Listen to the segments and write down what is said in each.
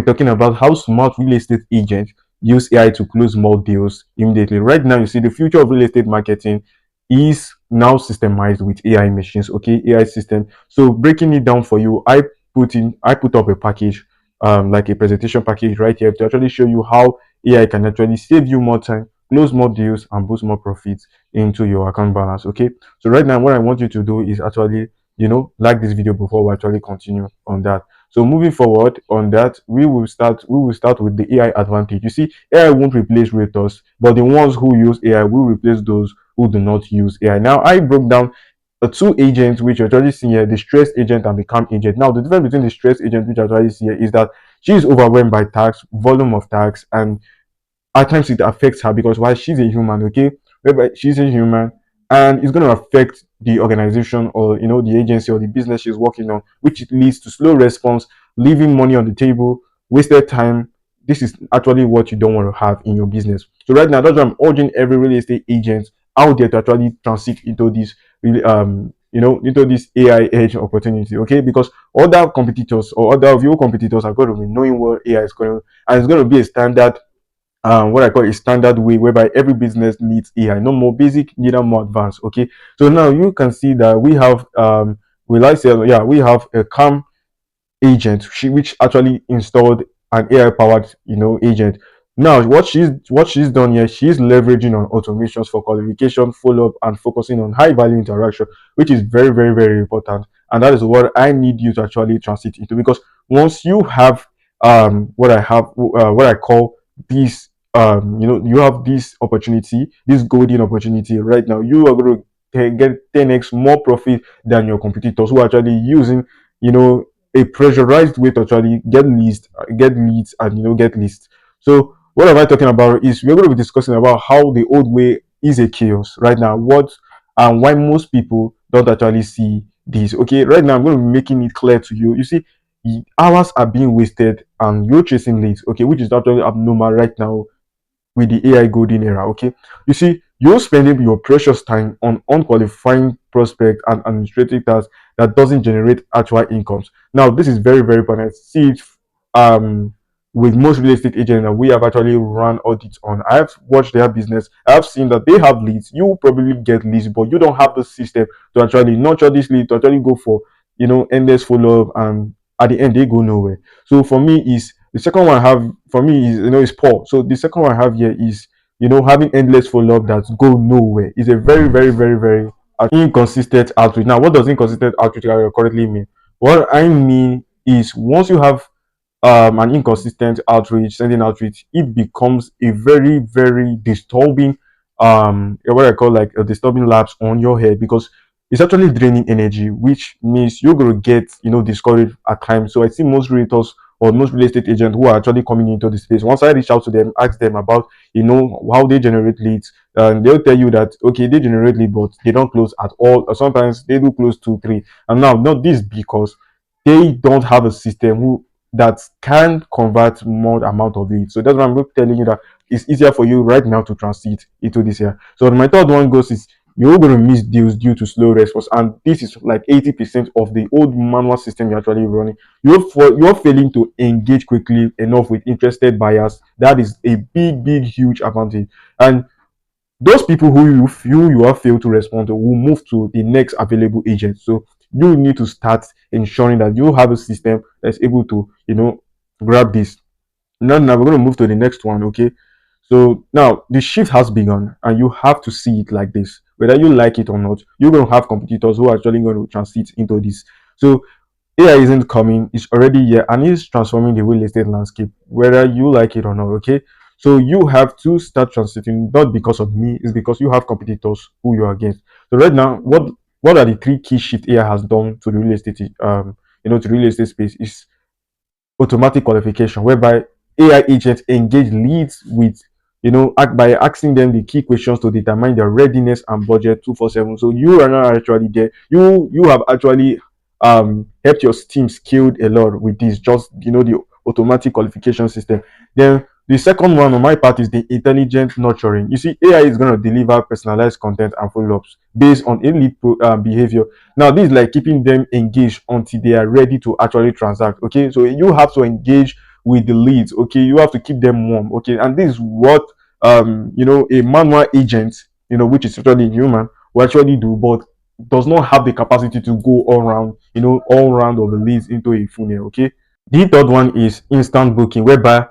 be talking about how smart real estate agents use AI to close more deals immediately. Right now, you see the future of real estate marketing is now systemized with AI machines, okay, AI system. So breaking it down for you, I put up a package, like a presentation package right here to actually show you how AI can actually save you more time, close more deals, and boost more profits into your account balance. Okay. So right now, what I want you to do is actually, like this video before we actually continue on that. So moving forward on that, we will start with the AI advantage. You see, AI won't replace realtors, but the ones who use AI will replace those who do not use AI. Now, I broke down two agents which you're actually seeing here, the stress agent and the calm agent. Now, the difference between the stress agent which you're actually seeing here is that she is overwhelmed by tasks, volume of tasks, and at times it affects her because while she's a human, okay, whereby she's a human, and it's going to affect the organization or the agency or the business she's working on, which leads to slow response, leaving money on the table, wasted time. This is actually what you don't want to have in your business. So right now, that's why I'm urging every real estate agent out there to actually transit into this really into this AI edge opportunity, okay? Because other competitors or other of your competitors are going to be knowing what AI is going to, and it's going to be a standard, what I call a standard way whereby every business needs AI, no more basic, neither more advanced. Okay, so now you can see that we have we have a calm agent which actually installed an AI powered agent. Now what she's done here, she's leveraging on automations for qualification, follow-up, and focusing on high value interaction, which is very, very, very important. And that is what I need you to actually transit into, because once you have what I call this you have this opportunity, this golden opportunity right now, you are going to get 10x more profit than your competitors who are actually using you know a pressurized way to actually get leads, and get lists. So what am I talking about is we're going to be discussing about how the old way is a chaos right now, what and why most people don't actually see this. Okay, right now I'm going to be making it clear to you. You see, hours are being wasted and you're chasing leads, okay, which is actually abnormal right now with the AI golden era. Okay, you see, you're spending your precious time on unqualifying prospect and administrative tasks that doesn't generate actual incomes. Now, this is very, very important. See it with most real estate agents that we have actually run audits on. I have watched their business. I have seen that they have leads. You probably get leads, but you don't have the system to actually nurture this lead, to actually go for endless follow up, and at the end they go nowhere. So for me, is the second one I have for me is is poor. So the second one I have here is having endless follow up that go nowhere. Is a very, very, very, very inconsistent outreach. Now, what does inconsistent outreach currently mean? What I mean is once you have an inconsistent outreach, sending outreach, it becomes a very, very disturbing, what I call like a disturbing lapse on your head, because it's actually draining energy, which means you're going to get discouraged at times. So I see most realtors or most real estate agents who are actually coming into the space. Once I reach out to them, ask them about how they generate leads, and they'll tell you that okay, they generate lead, but they don't close at all, or sometimes they do close 2 3. And now, not this because they don't have a system that can convert more amount of it. So that's why I'm telling you that it's easier for you right now to transit into this year. So my third one goes is you're going to miss deals due to slow response, and this is like 80% of the old manual system you're actually running. You're failing to engage quickly enough with interested buyers. That is a big, big, huge advantage. And those people who you have failed to respond to will move to the next available agent. So you need to start ensuring that you have a system that's able to grab this. Now we're going to move to the next one. Okay, so now the shift has begun, and you have to see it like this, whether you like it or not. You're going to have competitors who are actually going to transit into this. So AI isn't coming, it's already here, and it's transforming the real estate landscape, whether you like it or not. Okay, so you have to start transiting, not because of me, it's because you have competitors who you're against. So right now, what are the three key shifts AI has done to the real estate to real estate space is automatic qualification, whereby AI agents engage leads with act by asking them the key questions to determine their readiness and budget 247. So you are not actually there. You have actually helped your team scaled a lot with this, just the automatic qualification system. Then the second one on my part is the intelligent nurturing. You see, AI is going to deliver personalized content and follow-ups based on elite behavior. Now, this is like keeping them engaged until they are ready to actually transact. Okay, so you have to engage with the leads. Okay, you have to keep them warm. Okay, and this is what a manual agent, which is totally human, will actually do, but does not have the capacity to go all round, all round of the leads into a funnel. Okay. The third one is instant booking, whereby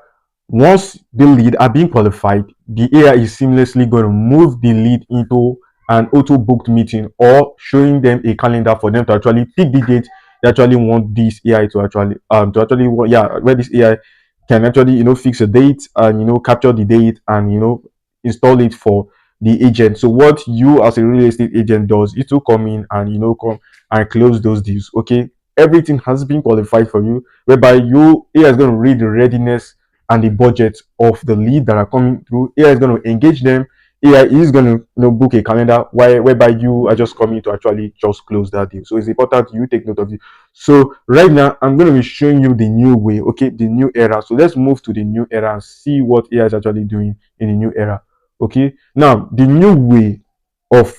once the lead are being qualified, the AI is seamlessly going to move the lead into an auto booked meeting, or showing them a calendar for them to actually pick the date they actually want this AI where this AI can actually fix a date and capture the date and install it for the agent. So what you as a real estate agent does is to come in and come and close those deals. Okay, everything has been qualified for you, whereby you AI is going to read the readiness and the budget of the lead that are coming through. AI is going to engage them. AI is going to book a calendar whereby you are just coming to actually just close that deal. So it's important you take note of it. So right now I'm going to be showing you the new way, okay, the new era. So let's move to the new era and see what AI is actually doing in the new era. Okay, now the new way of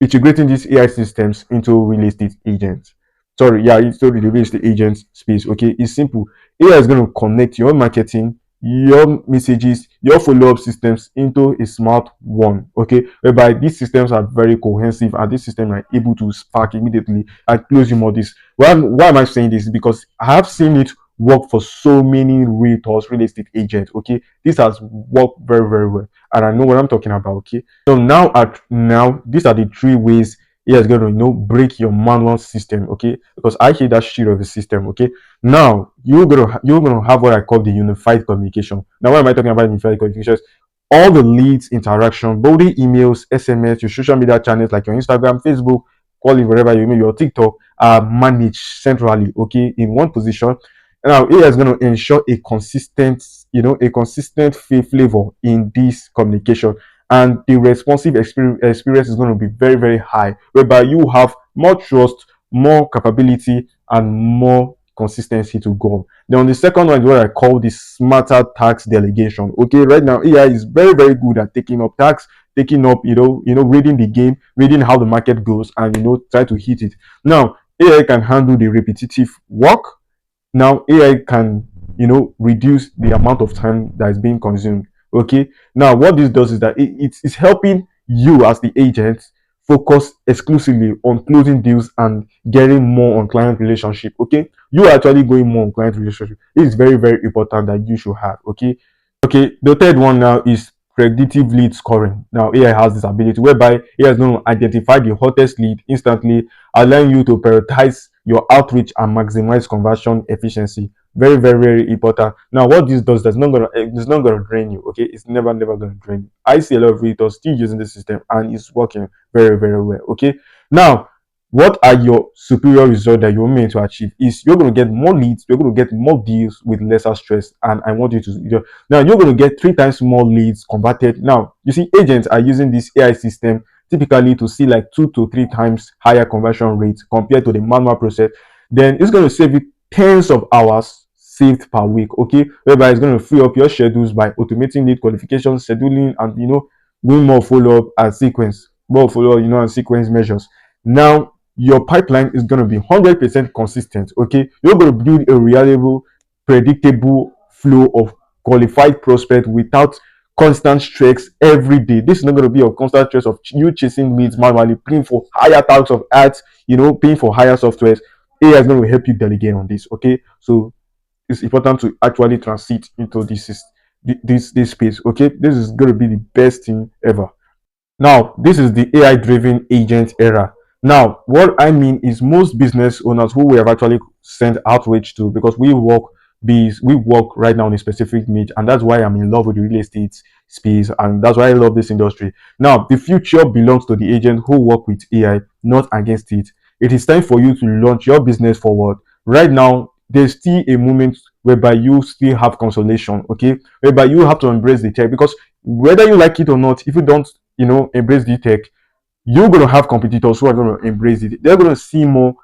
integrating these AI systems into real estate agents. Sorry, yeah, into the real estate agent space. Okay, it's simple. AI is going to connect your marketing, your messages, your follow-up systems into a smart one. Okay, whereby these systems are very cohesive and this system are able to spark immediately and close your models. Why am I saying this? Because I have seen it work for so many realtors, real estate agents. Okay, this has worked very, very well, and I know what I'm talking about. Okay, so now these are the three ways he is going to break your manual system. Okay, because I hate that shit of the system. Okay, now you're gonna have what I call the unified communication. Now, why am I talking about unified communication? All the leads interaction, both the emails, SMS, your social media channels like your Instagram, Facebook, call it whatever you mean, your TikTok, are managed centrally. Okay, in one position. Now AI is going to ensure a consistent flavor in this communication, and the responsive experience is going to be very, very high, whereby you have more trust, more capability, and more consistency to go. Then on the second one is what I call the smarter tax delegation. Okay, right now AI is very, very good at taking up tax, taking up reading the game, reading how the market goes, and try to hit it. Now AI can handle the repetitive work. Now AI can reduce the amount of time that is being consumed. Okay, now what this does is that it's helping you as the agent focus exclusively on closing deals and getting more on client relationship. Okay, you are actually going more on client relationship. It is very, very important that you should have. Okay, the third one now is predictive lead scoring. Now AI has this ability whereby AI is going to identify the hottest lead instantly, allowing you to prioritize your outreach and maximize conversion efficiency. Very, very, very important. Now what this does, it's not gonna drain you. Okay, it's never gonna drain you. I see a lot of realtors still using the system and it's working very, very well. Okay, now what are your superior results that you're meant to achieve is you're going to get more leads, you're going to get more deals with lesser stress, and I want you to now you're going to get 3 times more leads converted. Now you see agents are using this AI system typically to see like 2 to 3 times higher conversion rates compared to the manual process. Then it's going to save you tens of hours saved per week. Okay, whereby it's going to free up your schedules by automating lead qualification, scheduling, and doing more follow-up and sequence, more follow-up, and sequence measures. Now your pipeline is going to be 100% consistent. Okay, you're going to build a reliable, predictable flow of qualified prospect without constant stress every day. This is not going to be a constant stress of you chasing leads manually, paying for higher types of ads, paying for higher softwares. AI is going to help you delegate on this. Okay, so it's important to actually transit into this space. Okay, this is going to be the best thing ever. Now, this is the AI driven agent era. Now, what I mean is most business owners who we have actually sent outreach to, because we work right now in a specific niche, and that's why I'm in love with the real estate space, and that's why I love this industry. Now, the future belongs to the agent who work with AI, not against it. It is time for you to launch your business forward. Right now, there's still a moment whereby you still have consolation, okay? Whereby you have to embrace the tech, because whether you like it or not, if you don't embrace the tech, you're going to have competitors who are going to embrace it. They're going to see more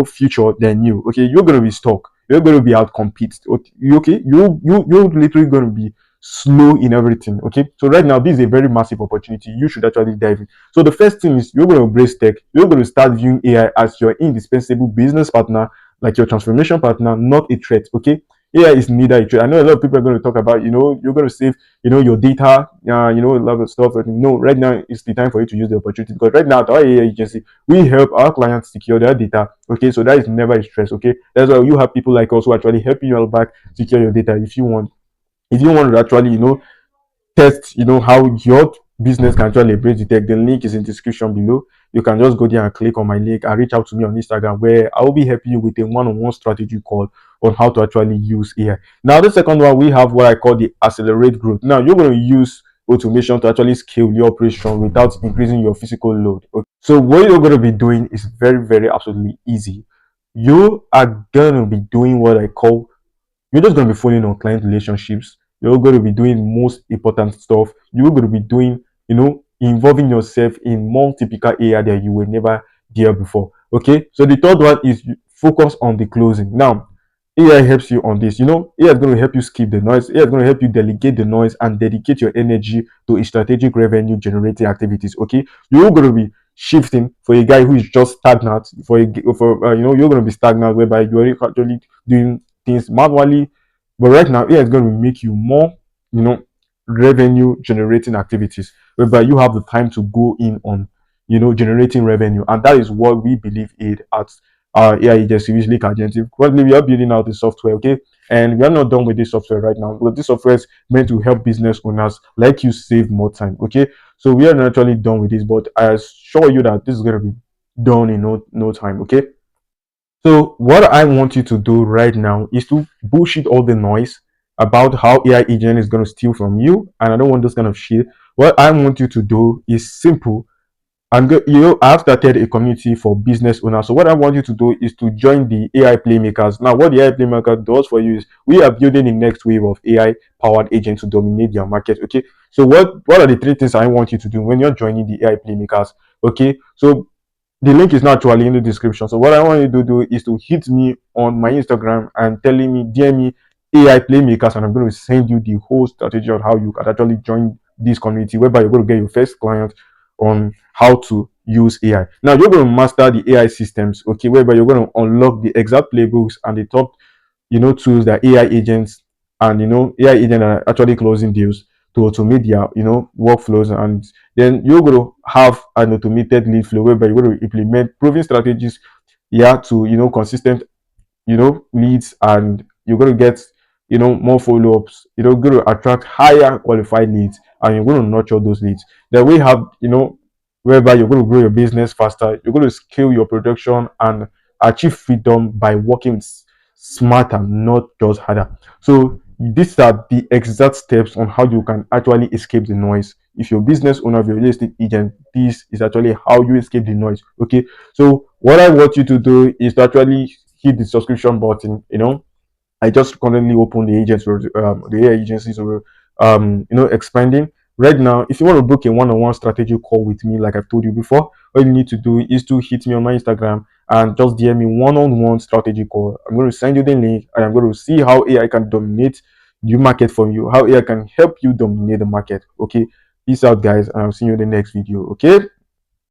future than you. Okay, you're going to be stuck, you're going to be out competed. Okay, you're literally going to be slow in everything. Okay, so right now this is a very massive opportunity. You should actually dive in. So the first thing is you're going to embrace tech. You're going to start viewing AI as your indispensable business partner, like your transformation partner, not a threat. Okay, AI is neither a trade. I know a lot of people are going to talk about, you're going to save, your data, a lot of stuff. No, right now it's the time for you to use the opportunity, because right now at our AI agency, we help our clients secure their data. Okay, so that is never a stress. Okay, that's why you have people like us who are actually helping you out back secure your data. If you want to actually, test, how your business can actually leverage the tech, the link is in the description below. You can just go there and click on my link and reach out to me on Instagram, where I will be helping you with a one-on-one strategy call on how to actually use AI. Now, the second one, we have what I call the accelerate growth. Now, you're going to use automation to actually scale your operation without increasing your physical load. Okay. So what you're going to be doing is very, very absolutely easy. You are going to be doing what I call, you're just going to be following on client relationships. You're going to be doing most important stuff. You're going to be doing, involving yourself in more typical area that you were never there before. Okay. So the third one is focus on the closing. Now, AI helps you on this. AI is going to help you skip the noise. AI is going to help you delegate the noise and dedicate your energy to a strategic revenue generating activities. Okay. You're going to be shifting for a guy who is just stagnant. You're going to be stagnant, whereby you're actually doing things manually. But right now, AI is going to make you more, you know, revenue generating activities, whereby you have the time to go in on, generating revenue. And that is what we believe in at our AI agency, usually agency. Currently, we are building out the software, okay? And we are not done with this software right now, but this software is meant to help business owners like you save more time, okay? So we are not actually done with this, but I assure you that this is going to be done in no time, okay? So what I want you to do right now is to bullshit all the noise about how AI agent is going to steal from you, and I don't want this kind of shit. What I want you to do is simple. I've started a community for business owners. So what I want you to do is to join the AI playmakers. Now, what the AI playmaker does for you is, we are building the next wave of AI powered agents to dominate their market. Okay. So what are the three things I want you to do when you're joining the AI playmakers? Okay. So the link is not actually in the description. So what I want you to do is to hit me on my Instagram and telling me, DM me AI playmakers, and I'm going to send you the whole strategy on how you can actually join this community, whereby you're going to get your first client on how to use AI. Now you're going to master the AI systems, okay, whereby you're going to unlock the exact playbooks and the top, tools that AI agents and AI agents are actually closing deals to automate their workflows. And then you're going to have an automated lead flow, whereby you're going to implement proven strategies, yeah, to consistent leads, and you're going to get more follow-ups. You're going to attract higher qualified leads, and you're going to nurture those leads. Then we have whereby you're going to grow your business faster, you're going to scale your production and achieve freedom by working smarter, not just harder. So these are the exact steps on how you can actually escape the noise. If you're a business owner, if you're a real estate agent, this is actually how you escape the noise. Okay. So what I want you to do is to actually hit the subscription button. I just currently opened the agents for the AI agencies were expanding. Right now, if you want to book a one-on-one strategy call with me, like I've told you before, all you need to do is to hit me on my Instagram and just DM me one-on-one strategy call. I'm going to send you the link, and I'm going to see how AI can dominate the market for you, how AI can help you dominate the market. Okay, peace out, guys, and I'll see you in the next video. Okay.